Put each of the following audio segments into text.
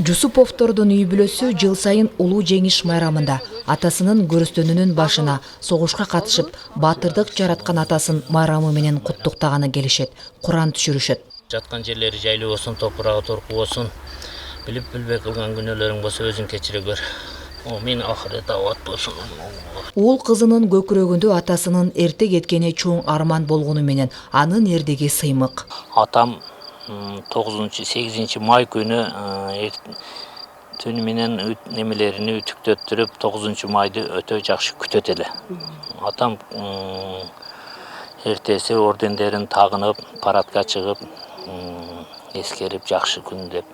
Жусуповтордун үй бүлөсү жыл сайын улуу жеңиш майрамында атасынын көрүстөнүнүн башына согушка катышып, батырдык жараткан атасын майрамы менен куттуктаганы келишет, Куран түшүрүшөт. Жаткан жерлери жайлуу болсун, топурагы торку болсун. Билип билбей кылган күнөөлөрүң болсо өзүң кечире көр. Мен ахырет абат болсун. Уул кызынын көкүрөгүндө атасынын эрте кеткени чоң арман болгону менен анын эрдиги сыймык. Атам 8 май күнү түнү менен немелерини үтүктөттүрүп 9 майды өтө жакшы күтөт эле. Атам эртеси ордендерин тагынып, парадка чыгып, эскерип жакшы күн деп.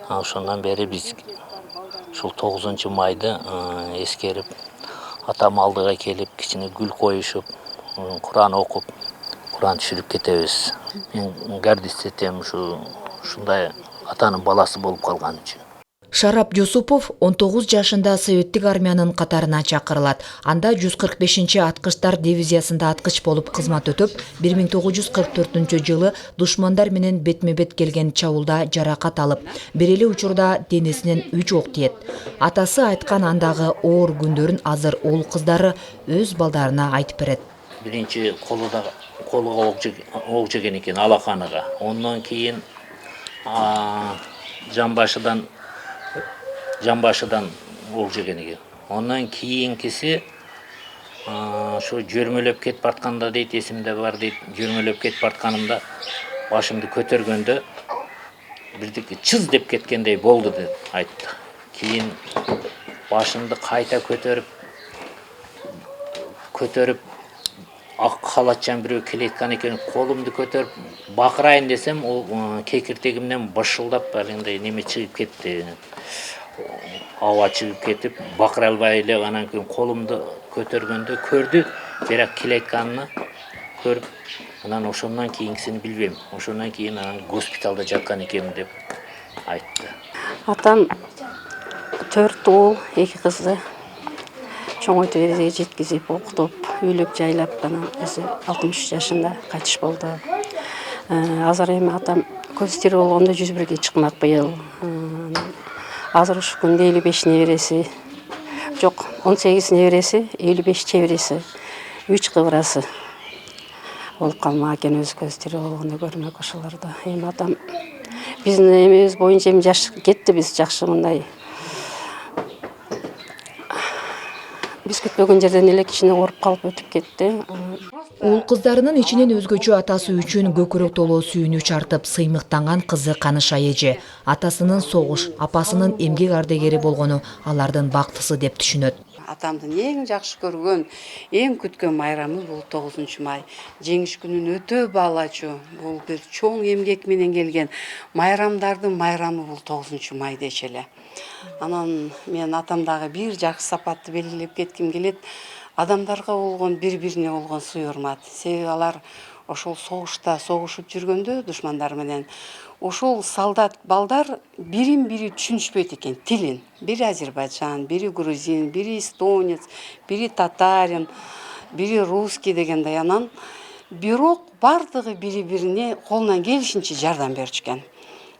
Ошондон бери биз ушул 9 майды эскерип, атам алдыга келип, кичине гүл коюшуп, Куран окуп, Куран түшүрүп кетебиз. Мен гордостетем ушундай атанын баласы болуп калган үчүн. Шарап Жусупов 19 жашында Советтик армиянын катарына чакырылат. Анда 145-чи аткычтар дивизиясында аткыч болуп кызмат өтөп, 1944-жылы душмандар менен бетме-бет келген чабуулда жаракат алып, бир эле учурда денесинен 3 ок тиет. Атасы айткан андагы оор күндөрүн азыр уул кыздары өз балдарына айтып берет. Биринчи колуга ок жеген экен, алаканыга. Ondan кийин жамбашыдан ок жеген экен. Ondan кийинкиси ошо жөрмөлөп кетип бартканда дейт, эсимде бар дейт, жөрмөлөп кетип бартканымда башымды көтөргөндө бирдеке чыз деп кеткендей болду деп айтты. Кийин башымды кайта көтөрүп ак халатчан бирөө келеткан экен, колумду көтөрүп бакырайын десем, ол кекиртегимден бышылдап андай неме чыгып кетти. Аба чыгып кетип, бакыра албай эле анан кийин колумду көтөргөндө көрдү, бирок келетканын көрүп, анан ошондон кийинкисин билбейм. Ошондон кийин госпиталда жаткан экенмин деп айтты. Атам 4 уул, 2 кызды чоңойтуп эрежеге жеткизип, окутуп, үйлөп жайлап, анан өзү 63 жашында кайтыш болду. Азыр эми атам көз тирүү болгондо 101-ге чыкмак быйыл. Азыр ушу күндө 55 небереси, жок, 18 небереси, 55 чебереси, 3 кыбырасы болуп калмак экен, өзү көз тирүү болгондо көрмөк ошолорду. Эми атам биздин эмебиз боюнча эми жаш кетти, биз жакшы мындай. Биз күтпөгөн жерден эле кичине ооруп калып өтүп кетти. Уул кыздарынын ичинен өзгөчө атасы үчүн көкүрөк толуу сүйүнүч артып сыймыктанган кызы Каныша эже. Атасынын согуш, апасынын эмгек ардегери болгону алардын бактысы деп түшүнөт. Атамдын эң жакшы көргөн, эң күткөн майрамы бул 9 май. Жеңиш күнүн өтө баалачу. Бул бир чоң эмгек менен келген майрамдардын майрамы бул 9 май дечи эле. Анан мен атамдагы бир жакшы сапатты белгилеп кетким келет. Адамдарга болгон бири-бирине болгон сый урмат. Себеби алар ошол согушта согушуп жүргөндө душмандар менен ошол солдат балдар бирин-бири түшүнүшпөйт экен тилин. Бири азербайджан, бири грузин, бири эстонец, бири татарин, бири русский дегендей. Анан бирок бардыгы бири-бирине колунан келишинче жардам беришкен.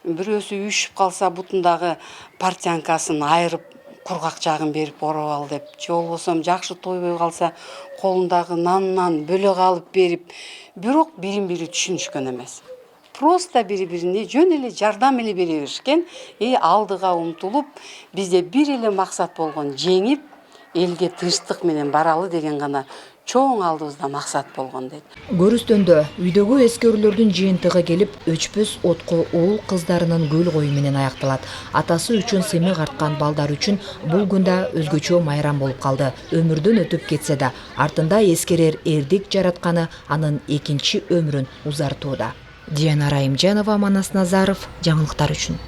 Бирөөсү үйүшүп калса бутундагы партиянкасын айырып, кургак жагын берип ороп ал деп, же болбосо жакшы тойбой калса колундагы нанынан бөлөк алып берип, бирок бирин-бири түшүнүшкөн эмес. Просто бири-бирине жөн эле жардам эле бере беришкен, алдыга умтулуп, бизде бир эле максат болгон, жеңип, элге тынчтык менен баралы деген гана чоң алдыбызда максат болгон дейт. Көрүстөндө үйдөгү эскерүүлөрдүн жыйынтыгы келип, өчпөс отко уул кыздарынын гүл коюу менен аякталат. Атасы үчүн сыймык арткан балдар үчүн бул күндө өзгөчө майрам болуп калды. Өмүрдөн өтүп кетсе да, артында эскерер эрдик жаратканы анын экинчи өмүрүн узартууда. Диана Раимжанова, Манас Назаров, жаңылыктар үчүн.